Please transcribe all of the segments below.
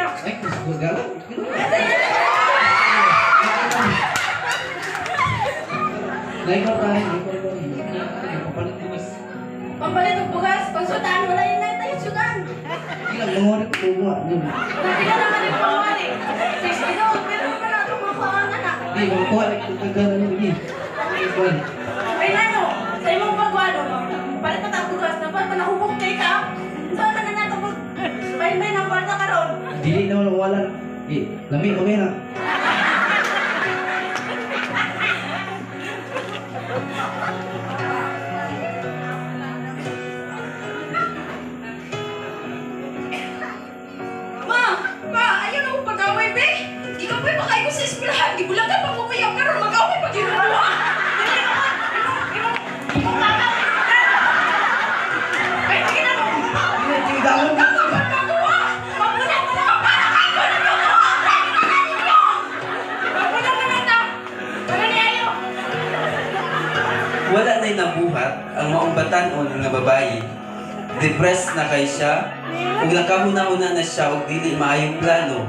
Ay, galang. Naikaw tayo. Papalit bugas. Pampalit ang bugas. Pagsutaan, wala yung naitay sudan. Ilang nangorit ko buwa. Dati ka naman yung pamali. 60 daw, pero naman natin mga pangalan na. Ay, makuha rin kung kagalan mo. Ay, ano? Sa imong pagwalo, palit na tayo bugas. Napal pa nahubog kay ka. Saan ka na natapos? May ng kwarta ka ron. Dili na wala. Lamig kami na. Ma, ayaw na akong pag-away, be. Ikaw ba'y makain ko sa eskwelahan? Di bulagan pa mo kayo, pero mag-away pa din mo. Ay, sige na mo. Tinggalon ka. Wala na'y nabuhat ang maong batan-on nga babayi. Depressed na kay siya, ug nakahuna-una na siya og dili maayong plano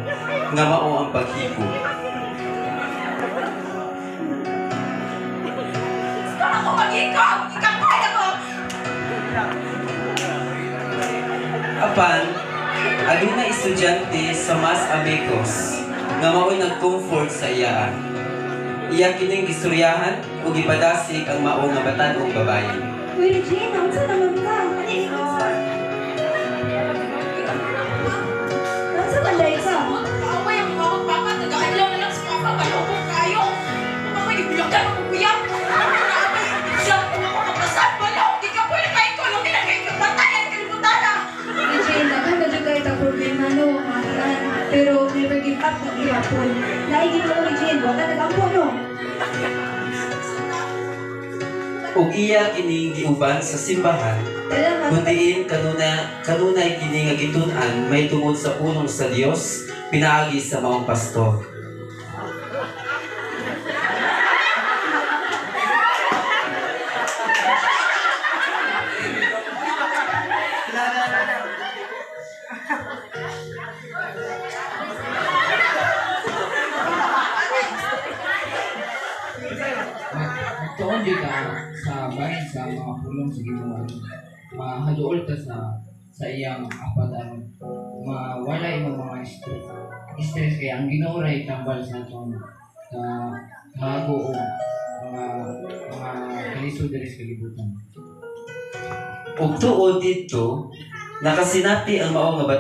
nga mao ang paghipo. Gusto ko mag-ikaw! Ikapay ako! Apan, aduna estudyante sa Mas Amigos nga mao'y nag-comfort sa iya. Iya kining gistoryahan ug ipadasig ang mao nga batan-ong babayi. Uy, Regina, unsa naman ka? Unsa man dahil ka? Kaaway ang mga papa, taga-adlaw na lang sa papa, kalubog kayo. Kung ako'y ibulagan ako kuya. Siya, kung ako kapasad, wala, di ka pwede kayo ko, hindi na kayo patayan, kalimutan na. Regina, kan medyo kahit ang problema no, mahilan. Pero never give up ng ihapon. Naigin mo, Regina, wala nag-ampo no. Ug iya kining giuban sa simbahan, kundiin kanunay kini nga gitun-an may tungod sa pulong sa Dios pinaagi sa maong pastor. Magtuon di ka sa bahin sa mga pulong sa Ginoo. Mahaduol ta sa iyang apadan. Mawala yung mga stress kaya ang Ginoo ray tambal sa atong hago o mga kalisod diri sa kalibutan. Ug tuod didto nakasinati ang mao nga